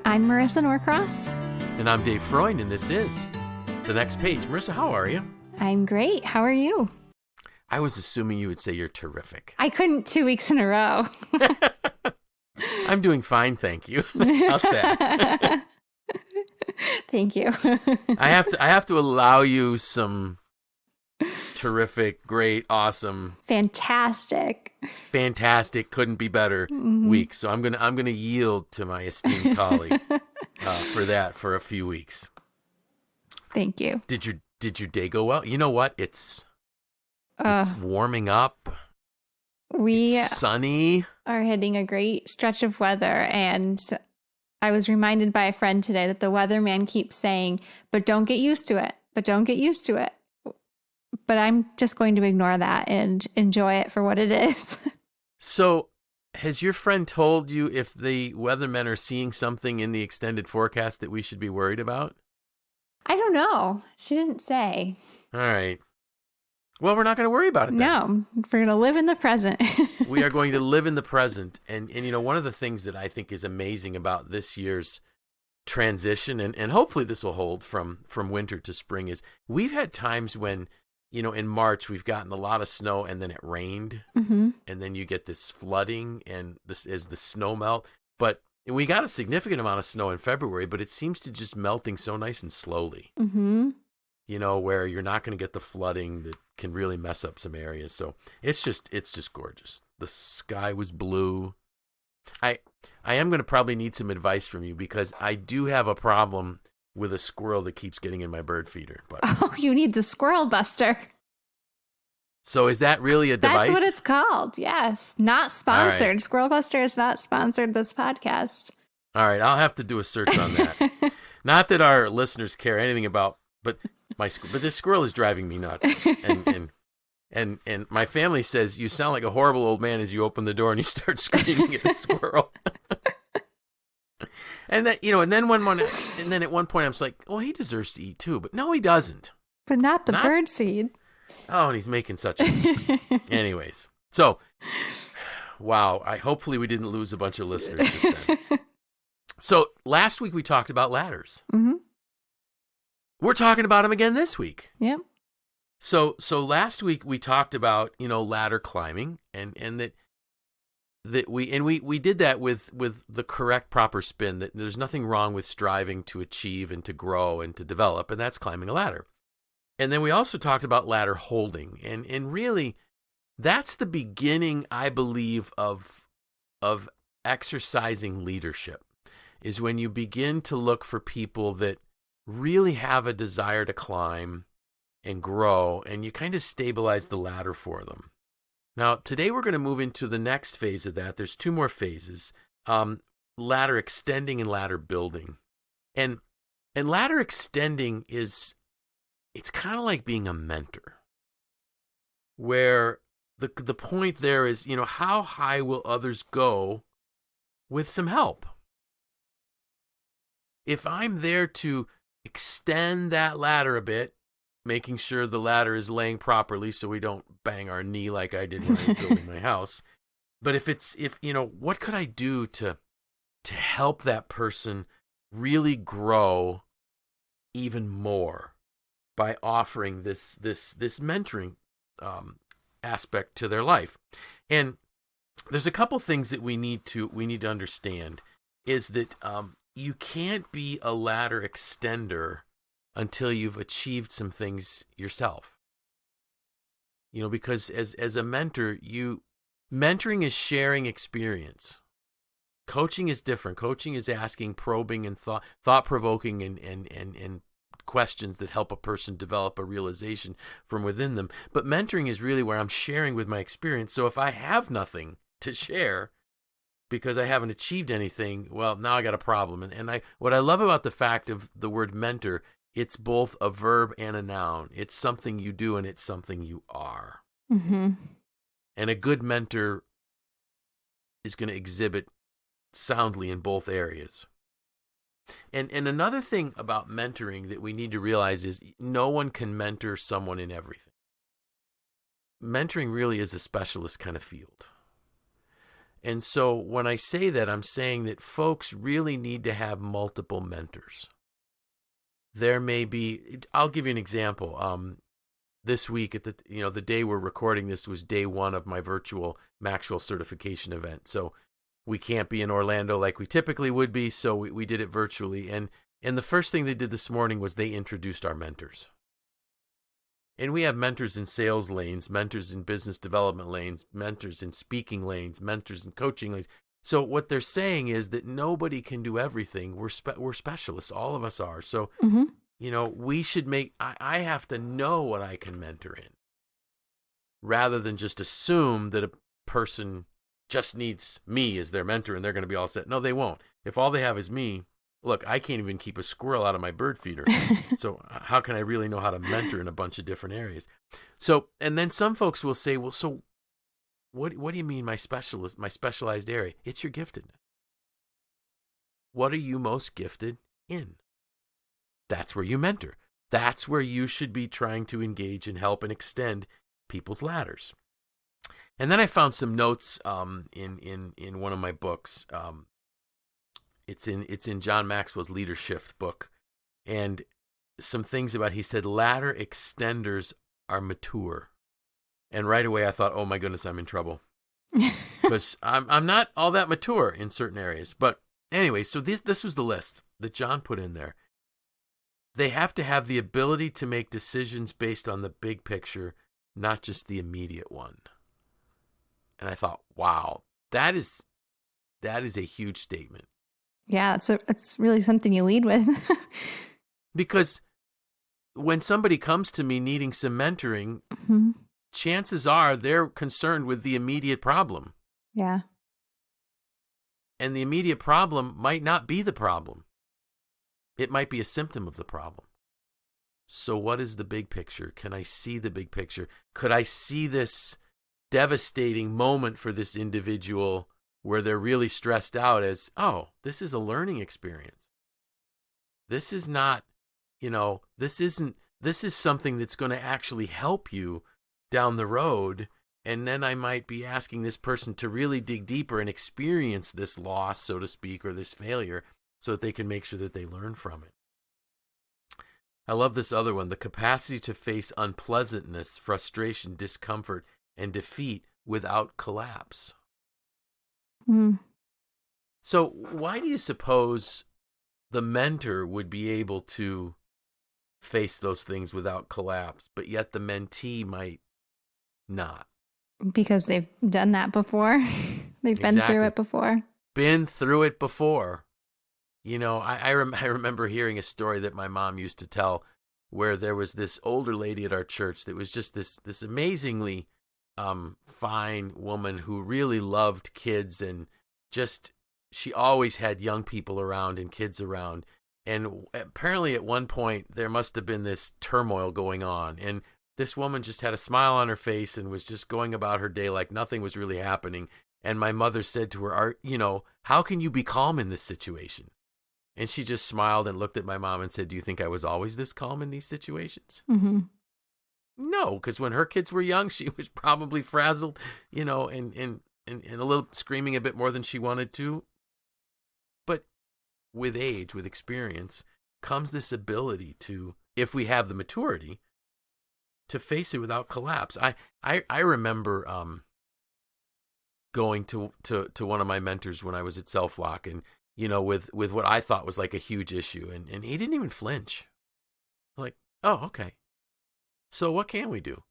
I'm Marisa Norcross. And I'm Dave Freund, and this is The Next Page. Marisa, how are you? I'm great. How are you? I was assuming you would say you're terrific. I couldn't 2 weeks in a row. I'm doing fine, thank you. How's that? Thank you. I have to allow you some terrific, great, awesome, fantastic, couldn't be better weeks. So I'm gonna yield to my esteemed colleague for that for a few weeks. Thank you. Did your day go well? You know what? It's warming up. It's sunny. Are hitting a great stretch of weather, and I was reminded by a friend today that the weatherman keeps saying, "But don't get used to it. But don't get used to it." But I'm just going to ignore that and enjoy it for what it is. So, has your friend told you if the weathermen are seeing something in the extended forecast that we should be worried about? I don't know. She didn't say. All right. Well, we're not going to worry about it then. No, we're going to live in the present. We are going to live in the present. And you know, one of the things that I think is amazing about this year's transition, and hopefully this will hold from winter to spring, is we've had times when, you know, in March we've gotten a lot of snow and then it rained, and then you get this flooding and this as the snow melt. But we got a significant amount of snow in February, but it seems to just melting so nice and slowly. You know, where you're not going to get the flooding that can really mess up some areas. So it's just gorgeous. The sky was blue. I am going to probably need some advice from you because I do have a problem with a squirrel that keeps getting in my bird feeder. But oh, you need the squirrel buster. So is that really a device? That's what it's called. Yes. Not sponsored. Right. Squirrel Buster is not sponsored this podcast. All right. I'll have to do a search on that. Not that our listeners care anything about, but this squirrel is driving me nuts. And my family says you sound like a horrible old man as you open the door and you start screaming at the squirrel. And then, you know, and then at one point I was like, well, he deserves to eat too, but no, he doesn't. But not the bird seed. Oh, and he's making such a mess. Anyways, so wow, hopefully we didn't lose a bunch of listeners just then. So last week we talked about ladders. We're talking about them again this week. Yep. So last week we talked about, you know, ladder climbing and that we did that with the correct proper spin, that there's nothing wrong with striving to achieve and to grow and to develop, and that's climbing a ladder. And then we also talked about ladder holding, and really that's the beginning, I believe, of exercising leadership, is when you begin to look for people that really have a desire to climb and grow, and you kind of stabilize the ladder for them. Now, today we're going to move into the next phase of that. There's two more phases, ladder extending and ladder building. And ladder extending it's kind of like being a mentor, where the point there is, you know, how high will others go with some help? If I'm there to extend that ladder a bit, making sure the ladder is laying properly so we don't bang our knee like I did when I was building my house. But if you know, what could I do to help that person really grow even more by offering this mentoring aspect to their life? And there's a couple things that we need to understand, is that you can't be a ladder extender until you've achieved some things yourself. You know, because as a mentor, mentoring is sharing experience. Coaching is different. Coaching is asking probing and thought-provoking and questions that help a person develop a realization from within them. But mentoring is really where I'm sharing with my experience. So if I have nothing to share because I haven't achieved anything, well, now I got a problem. And what I love about the fact of the word mentor, it's both a verb and a noun. It's something you do and it's something you are. And a good mentor is going to exhibit soundly in both areas. And another thing about mentoring that we need to realize is no one can mentor someone in everything. Mentoring really is a specialist kind of field. And so when I say that, I'm saying that folks really need to have multiple mentors. There may be, I'll give you an example. This week at the day we're recording this was day 1 of my virtual Maxwell certification event. So we can't be in Orlando like we typically would be. So we did it virtually. And the first thing they did this morning was they introduced our mentors. And we have mentors in sales lanes, mentors in business development lanes, mentors in speaking lanes, mentors in coaching lanes. So what they're saying is that nobody can do everything. We're specialists. All of us are. So, we should I have to know what I can mentor in rather than just assume that a person just needs me as their mentor and they're going to be all set. No, they won't. If all they have is me, look, I can't even keep a squirrel out of my bird feeder. So how can I really know how to mentor in a bunch of different areas? So, and then some folks will say, well, so what do you mean my specialized area? It's your giftedness. What are you most gifted in? That's where you mentor. That's where you should be trying to engage and help and extend people's ladders. And then I found some notes in one of my books. It's in John Maxwell's Leadership book, and some things about, he said, ladder extenders are mature. And right away I thought, oh my goodness, I'm in trouble. Because I'm not all that mature in certain areas. But anyway, so this was the list that John put in there. They have to have the ability to make decisions based on the big picture, not just the immediate one. And I thought, wow, that is a huge statement. Yeah, it's really something you lead with. Because when somebody comes to me needing some mentoring, chances are they're concerned with the immediate problem. Yeah. And the immediate problem might not be the problem. It might be a symptom of the problem. So what is the big picture? Can I see the big picture? Could I see this devastating moment for this individual where they're really stressed out as, oh, this is a learning experience. This is not, this is something that's going to actually help you down the road. And then I might be asking this person to really dig deeper and experience this loss, so to speak, or this failure, so that they can make sure that they learn from it. I love this other one, the capacity to face unpleasantness, frustration, discomfort, and defeat without collapse. So why do you suppose the mentor would be able to face those things without collapse, but yet the mentee might not? Because they've done that before. They've been through it before. Been through it before. I remember hearing a story that my mom used to tell where there was this older lady at our church that was just this amazingly fine woman who really loved kids, and just she always had young people around and kids around. And apparently at one point there must have been this turmoil going on, and this woman just had a smile on her face and was just going about her day like nothing was really happening. And my mother said to her, how can you be calm in this situation? And she just smiled and looked at my mom and said, do you think I was always this calm in these situations? No, because when her kids were young, she was probably frazzled, and a little screaming a bit more than she wanted to. But with age, with experience, comes this ability to, if we have the maturity, to face it without collapse. I remember going to one of my mentors when I was at Self Lock, and with what I thought was like a huge issue, and he didn't even flinch. Like, oh, okay. So what can we do?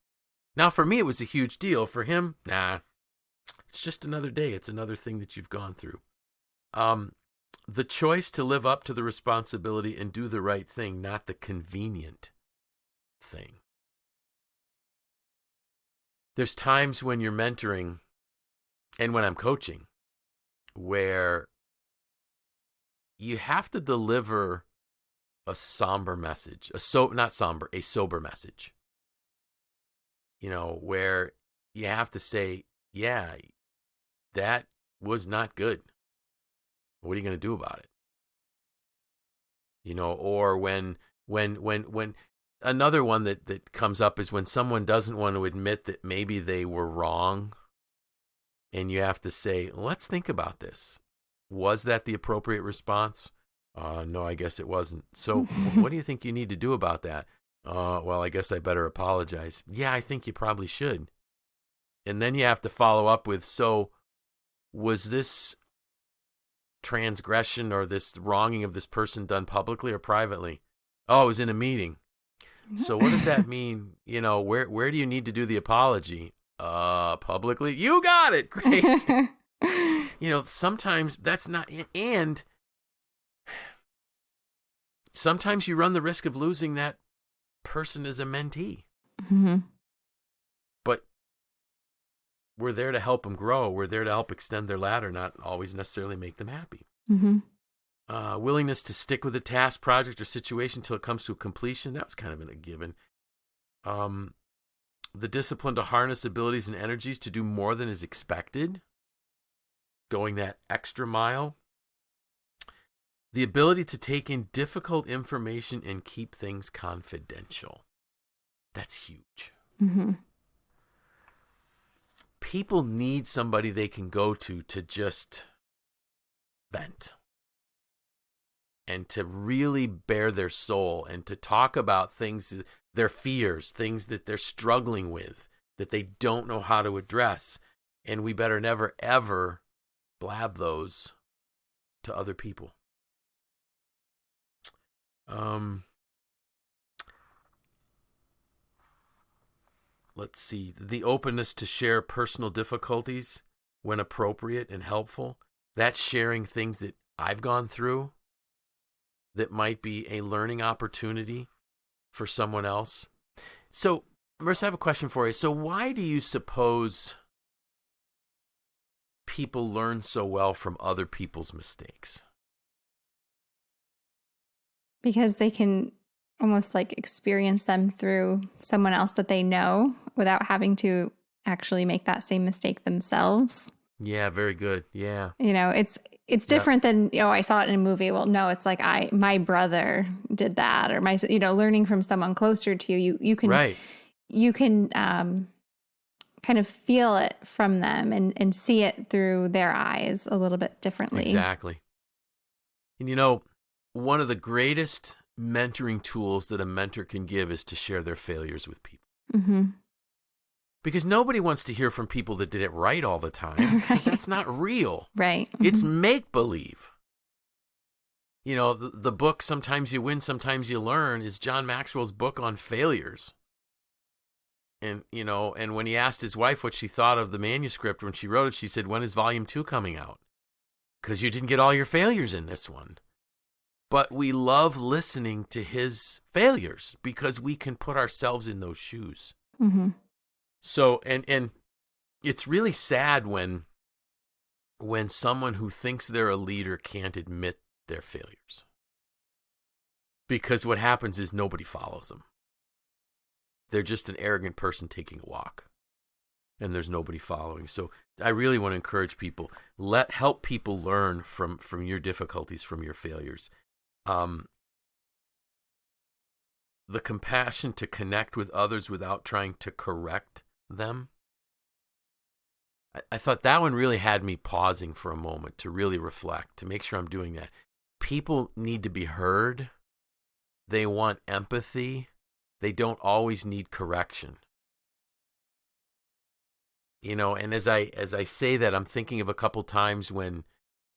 Now, for me, it was a huge deal. For him, nah, it's just another day. It's another thing that you've gone through. The choice to live up to the responsibility and do the right thing, not the convenient thing. There's times when you're mentoring and when I'm coaching where you have to deliver a somber message, a sober message. Where you have to say, yeah, that was not good. What are you going to do about it? Or when another one that comes up is when someone doesn't want to admit that maybe they were wrong And you have to say, let's think about this. Was that the appropriate response? No, I guess it wasn't. So what do you think you need to do about that? Well, I guess I better apologize. Yeah, I think you probably should. And then you have to follow up with, so was this transgression or this wronging of this person done publicly or privately? Oh, it was in a meeting. So what does that mean? Where do you need to do the apology? Publicly. You got it. Great. Sometimes that's not, and sometimes you run the risk of losing that person as a mentee. Mm-hmm. But we're there to help them grow. We're there to help extend their ladder, not always necessarily make them happy. Mm-hmm. Willingness to stick with a task, project, or situation until it comes to a completion. That was kind of a given. The discipline to harness abilities and energies to do more than is expected. Going that extra mile. The ability to take in difficult information and keep things confidential. That's huge. Mm-hmm. People need somebody they can go to just vent. And to really bare their soul and to talk about things, their fears, things that they're struggling with, that they don't know how to address. And we better never, ever blab those to other people. Let's see. The openness to share personal difficulties when appropriate and helpful. That's sharing things that I've gone through that might be a learning opportunity for someone else. So, Marissa, I have a question for you. So why do you suppose people learn so well from other people's mistakes? Because they can almost like experience them through someone else that they know without having to actually make that same mistake themselves. Yeah, very good. Yeah. It's different than, I saw it in a movie. Well, no, it's like my brother did that, or learning from someone closer to you. You can, right. You can kind of feel it from them and see it through their eyes a little bit differently. Exactly. And one of the greatest mentoring tools that a mentor can give is to share their failures with people. Mm-hmm. Because nobody wants to hear from people that did it right all the time. Because that's not real. Right. Mm-hmm. It's make-believe. The book, Sometimes You Win, Sometimes You Learn, is John Maxwell's book on failures. And, and when he asked his wife what she thought of the manuscript when she wrote it, she said, when is volume 2 coming out? Because you didn't get all your failures in this one. But we love listening to his failures because we can put ourselves in those shoes. Mm-hmm. So, and it's really sad when someone who thinks they're a leader can't admit their failures. Because what happens is nobody follows them. They're just an arrogant person taking a walk. And there's nobody following. So I really want to encourage people, help people learn from your difficulties, from your failures. The compassion to connect with others without trying to correct them. I thought that one really had me pausing for a moment to really reflect, to make sure I'm doing that. People need to be heard. They want empathy. They don't always need correction. And as I say that, I'm thinking of a couple times when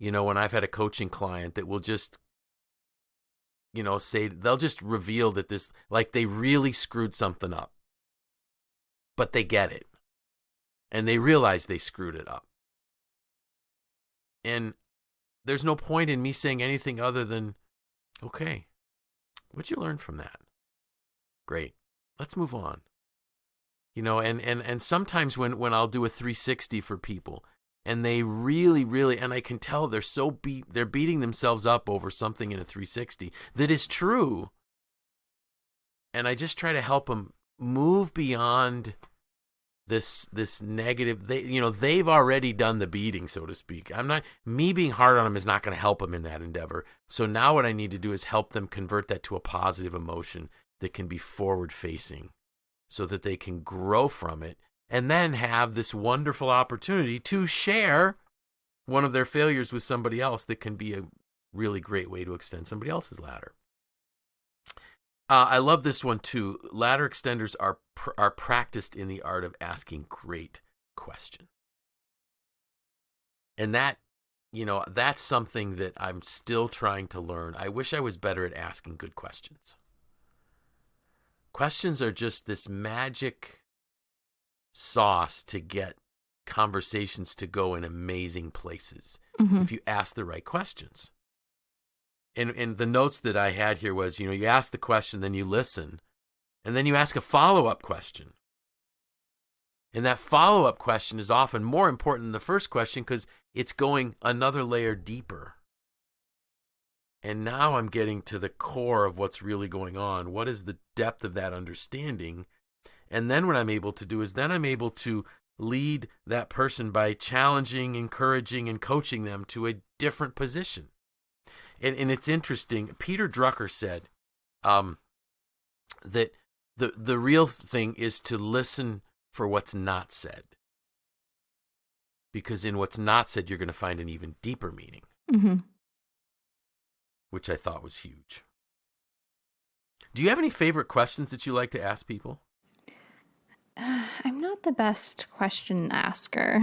I've had a coaching client that will just say, they'll just reveal that this, like they really screwed something up, but they get it. And they realize they screwed it up. And there's no point in me saying anything other than, okay, what'd you learn from that? Great. Let's move on. And sometimes when I'll do a 360 for people, and they really, really, and I can tell they're beating themselves up over something in a 360 that is true. And I just try to help them move beyond this negative. They've already done the beating, so to speak. Me being hard on them is not going to help them in that endeavor. So now what I need to do is help them convert that to a positive emotion that can be forward facing, so that they can grow from it and then have this wonderful opportunity to share one of their failures with somebody else that can be a really great way to extend somebody else's ladder. I love this one too. Ladder extenders are practiced in the art of asking great questions. And that, that's something that I'm still trying to learn. I wish I was better at asking good questions. Questions are just this magic sauce to get conversations to go in amazing places if you ask the right questions. And the notes that I had here was, you ask the question, then you listen, and then you ask a follow-up question. And that follow-up question is often more important than the first question because it's going another layer deeper. And now I'm getting to the core of what's really going on. What is the depth of that understanding? And then what I'm able to do is then I'm able to lead that person by challenging, encouraging, and coaching them to a different position. And it's interesting. Peter Drucker said that the real thing is to listen for what's not said. Because in what's not said, you're going to find an even deeper meaning, which I thought was huge. Do you have any favorite questions that you like to ask people? I'm not the best question asker.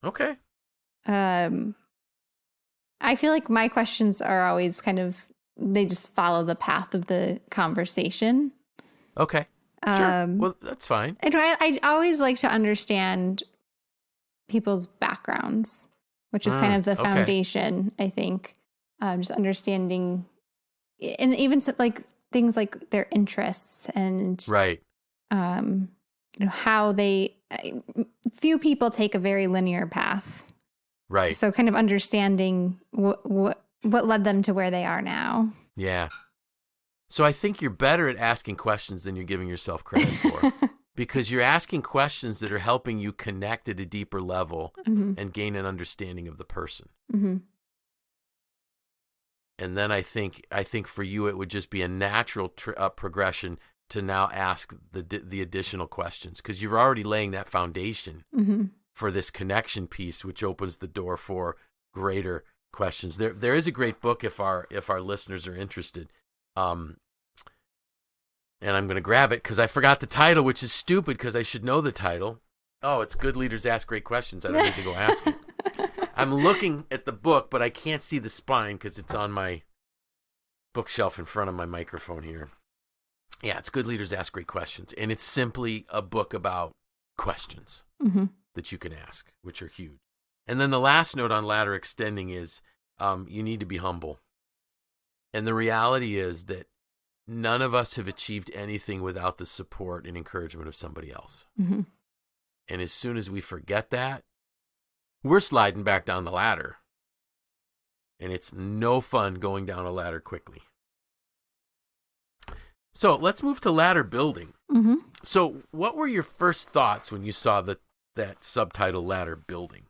Okay. I feel like my questions are always they just follow the path of the conversation. Okay. Sure. Well, that's fine. And I always like to understand people's backgrounds, which is kind of the foundation, I think. Just understanding, and even like things like their interests and right. How few people take a very linear path. Right. So kind of understanding what led them to where they are now. Yeah. So I think you're better at asking questions than you're giving yourself credit for because you're asking questions that are helping you connect at a deeper level and gain an understanding of the person. And then I think for you it would just be a natural progression to now ask the additional questions because you're already laying that foundation for this connection piece, which opens the door for greater questions. There is a great book if our listeners are interested, and I'm going to grab it because I forgot the title, which is stupid because I should know the title. Oh, it's Good Leaders Ask Great Questions. I don't need to go ask it. I'm looking at the book, but I can't see the spine because it's on my bookshelf in front of my microphone here. Yeah, it's Good Leaders Ask Great Questions, and it's simply a book about questions that you can ask, which are huge. And then the last note on ladder extending is you need to be humble. And the reality is that none of us have achieved anything without the support and encouragement of somebody else. And as soon as we forget that, we're sliding back down the ladder. And it's no fun going down a ladder quickly. So let's move to ladder building. So what were your first thoughts when you saw that subtitle, ladder building?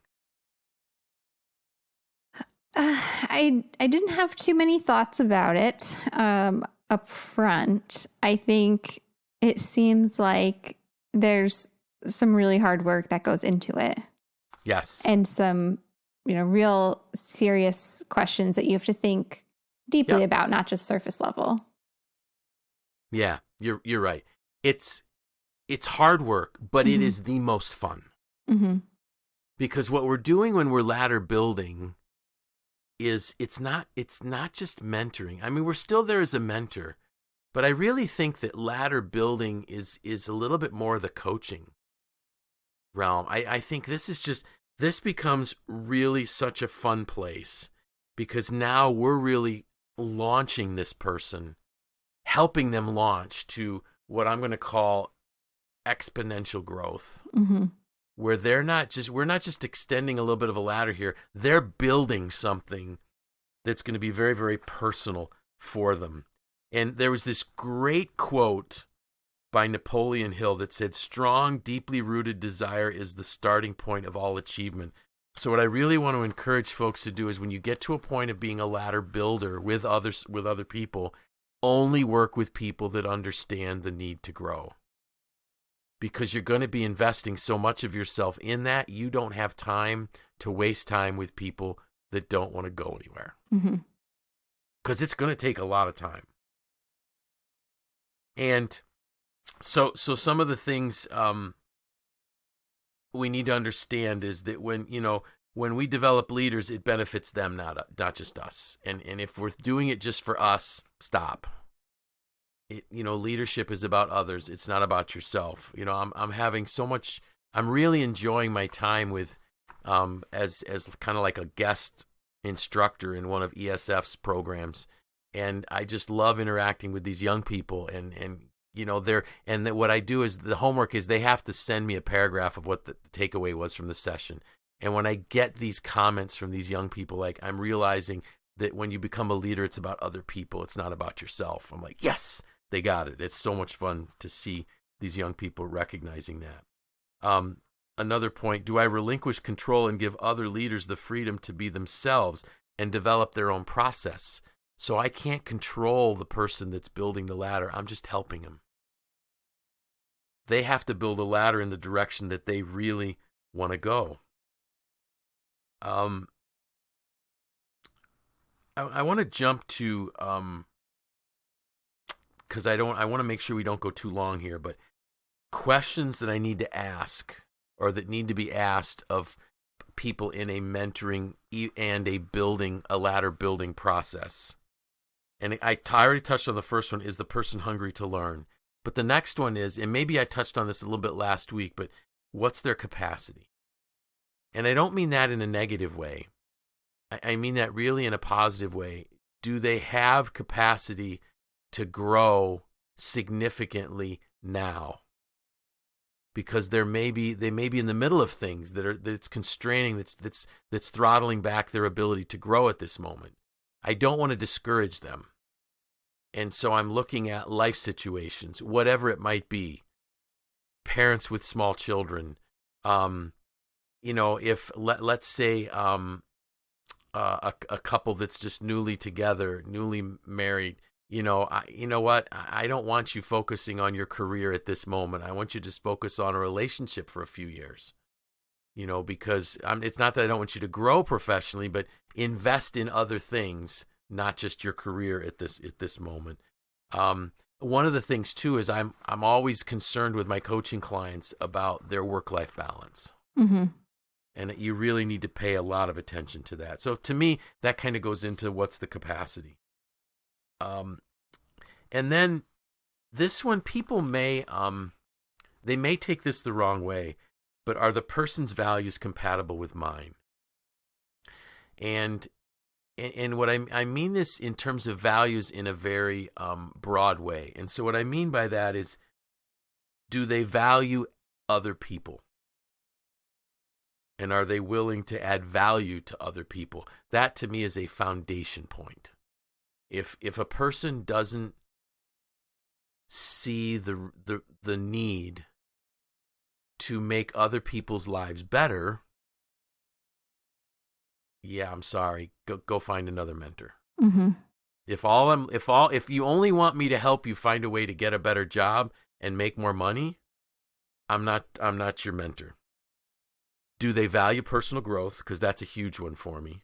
I didn't have too many thoughts about it up front. I think it seems like there's some really hard work that goes into it. Yes. And some, real serious questions that you have to think deeply about, not just surface level. Yeah, you're right. It's hard work, but it is the most fun. Because what we're doing when we're ladder building is it's not just mentoring. I mean, we're still there as a mentor, but I really think that ladder building is a little bit more the coaching realm. I think this becomes really such a fun place because now we're really launching this person, helping them launch to what I'm going to call exponential growth, where we're not just extending a little bit of a ladder here. They're building something that's going to be very, very personal for them. And there was this great quote by Napoleon Hill that said, "Strong, deeply rooted desire is the starting point of all achievement." So what I really want to encourage folks to do is when you get to a point of being a ladder builder with other people, only work with people that understand the need to grow. because you're going to be investing so much of yourself in that. You don't have time to waste time with people that don't want to go anywhere. Because it's going to take a lot of time. And so some of the things we need to understand is that when we develop leaders, it benefits them, not just us. And if we're doing it just for us, stop. Leadership is about others. It's not about yourself. I'm having so much. I'm really enjoying my time with as kind of like a guest instructor in one of ESF's programs, and I just love interacting with these young people. What I do is the homework is they have to send me a paragraph of what the takeaway was from the session. And when I get these comments from these young people, like, I'm realizing that when you become a leader, it's about other people. It's not about yourself. I'm like, yes, they got it. It's so much fun to see these young people recognizing that. Another point, do I relinquish control and give other leaders the freedom to be themselves and develop their own process? So I can't control the person that's building the ladder. I'm just helping them. They have to build a ladder in the direction that they really want to go. I want to jump to, because I want to make sure we don't go too long here, but questions that I need to ask or that need to be asked of people in a mentoring and a ladder building process. And I already touched on the first one, is the person hungry to learn? But the next one is, and maybe I touched on this a little bit last week, but what's their capacity? And I don't mean that in a negative way. I mean that really in a positive way. Do they have capacity to grow significantly now? Because they may be in the middle of things that's constraining, that's throttling back their ability to grow at this moment. I don't want to discourage them. And so I'm looking at life situations, whatever it might be. Parents with small children. If let's say a couple that's just newly together, newly married, you know what? I don't want you focusing on your career at this moment. I want you to just focus on a relationship for a few years, because it's not that I don't want you to grow professionally, but invest in other things, not just your career at this moment. One of the things too is I'm always concerned with my coaching clients about their work-life balance. Mm-hmm. And you really need to pay a lot of attention to that. So to me, that kind of goes into what's the capacity. And then this one, people may take this the wrong way, but are the person's values compatible with mine? And what I mean this in terms of values in a very broad way. And so what I mean by that is, do they value other people? And are they willing to add value to other people? That to me is a foundation point. If a person doesn't see the need to make other people's lives better, yeah, I'm sorry. Go find another mentor. Mm-hmm. If you only want me to help you find a way to get a better job and make more money, I'm not your mentor. Do they value personal growth? Because that's a huge one for me.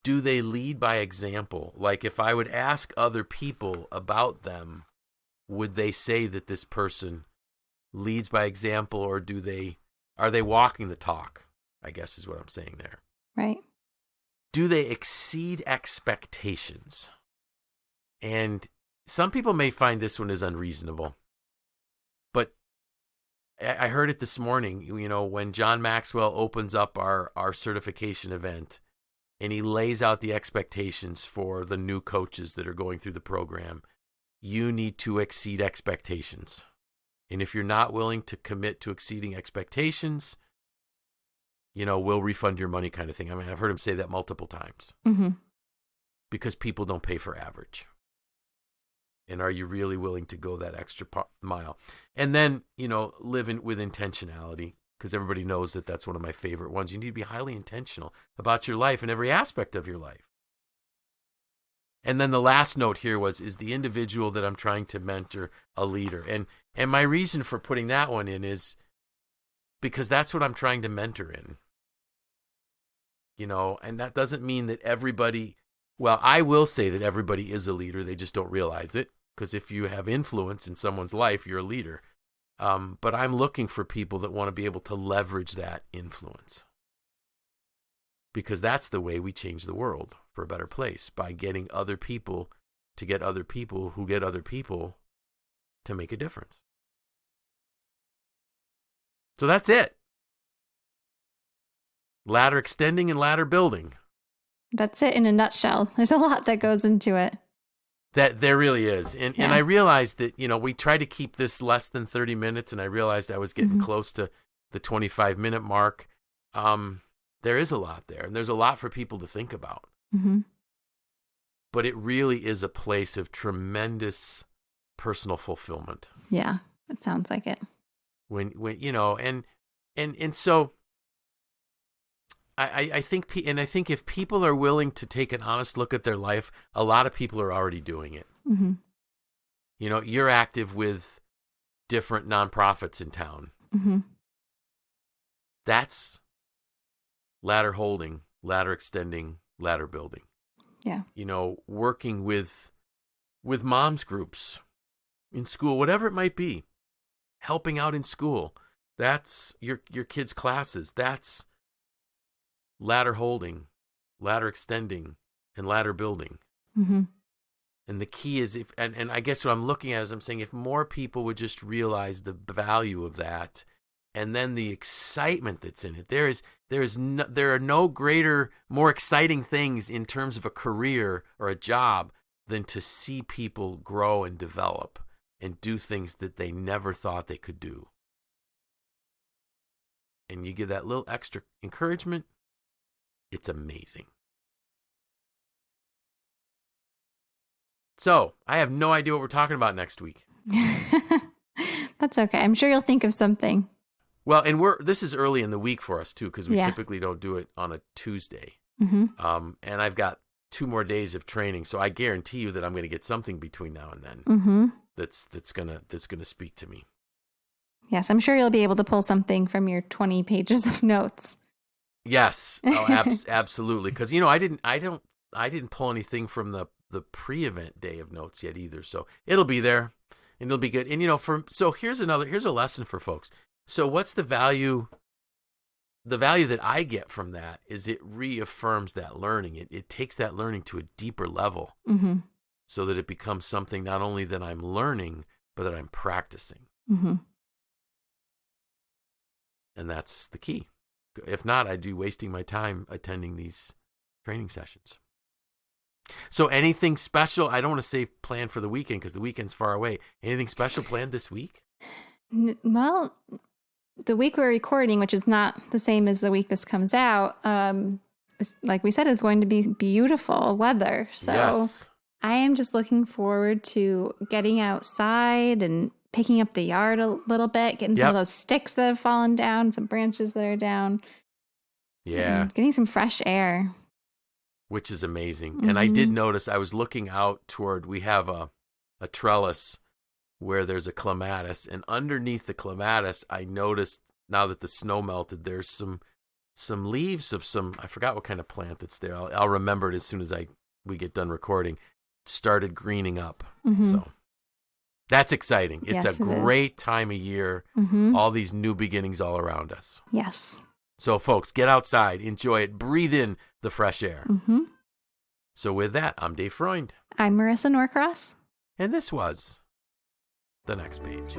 Do they lead by example? Like, if I would ask other people about them, would they say that this person leads by example, or are they walking the talk? I guess is what I'm saying there. Right. Do they exceed expectations? And some people may find this one is unreasonable. But I heard it this morning, when John Maxwell opens up our certification event and he lays out the expectations for the new coaches that are going through the program. You need to exceed expectations. And if you're not willing to commit to exceeding expectations, we'll refund your money kind of thing. I mean, I've heard him say that multiple times. Mm-hmm. Because people don't pay for average. And are you really willing to go that extra mile? And then, live with intentionality, because everybody knows that that's one of my favorite ones. You need to be highly intentional about your life and every aspect of your life. And then the last note here is the individual that I'm trying to mentor a leader? And my reason for putting that one in is because that's what I'm trying to mentor in. And that doesn't mean that everybody, well, I will say that everybody is a leader. They just don't realize it. Because if you have influence in someone's life, you're a leader. But I'm looking for people that want to be able to leverage that influence. Because that's the way we change the world for a better place, by getting other people to get other people who get other people to make a difference. So that's it. Ladder extending and ladder building. That's it in a nutshell. There's a lot that goes into it. That there really is. And I realized that, we try to keep this less than 30 minutes, and I realized I was getting close to the 25-minute mark. There is a lot there, and there's a lot for people to think about. Mm-hmm. But it really is a place of tremendous personal fulfillment. Yeah, it sounds like it. When and so I think if people are willing to take an honest look at their life, a lot of people are already doing it. Mm-hmm. You're active with different nonprofits in town. Mm-hmm. That's ladder holding, ladder extending, ladder building. Yeah. Working with moms groups in school, whatever it might be, helping out in school. That's your kids' classes. That's ladder holding, ladder extending, and ladder building. Mm-hmm. And the key is and I guess what I'm looking at is I'm saying if more people would just realize the value of that, and then the excitement that's in it. There are no greater, more exciting things in terms of a career or a job than to see people grow and develop and do things that they never thought they could do. And you give that little extra encouragement, it's amazing. So, I have no idea what we're talking about next week. That's okay. I'm sure you'll think of something. Well, and this is early in the week for us too, because we typically don't do it on a Tuesday. Mm-hmm. And I've got 2 more days of training, so I guarantee you that I'm going to get something between now and then. Mm-hmm. That's gonna speak to me. Yes, I'm sure you'll be able to pull something from your 20 pages of notes. Yes, absolutely. Because I didn't pull anything from the pre-event day of notes yet either. So it'll be there, and it'll be good. And here's a lesson for folks. So what's the value? The value that I get from that is it reaffirms that learning. It takes that learning to a deeper level, so that it becomes something not only that I'm learning, but that I'm practicing. Mm-hmm. And that's the key. If not, I'd be wasting my time attending these training sessions. So anything special? I don't want to say plan for the weekend because the weekend's far away. Anything special planned this week? Well, the week we're recording, which is not the same as the week this comes out, like we said, is going to be beautiful weather. So yes. I am just looking forward to getting outside and picking up the yard a little bit, getting some of those sticks that have fallen down, some branches that are down. Yeah. Getting some fresh air. Which is amazing. And I did notice, I was looking out toward, we have a trellis where there's a clematis, and underneath the clematis, I noticed, now that the snow melted, there's some leaves of I forgot what kind of plant that's there. I'll remember it as soon as we get done recording. Started greening up. So that's exciting. It's a great time of year. All these new beginnings all around us. Yes. So folks, get outside, enjoy it, breathe in the fresh air. So with that, I'm Dave Freund. I'm Marisa Norcross. And this was The Next Page.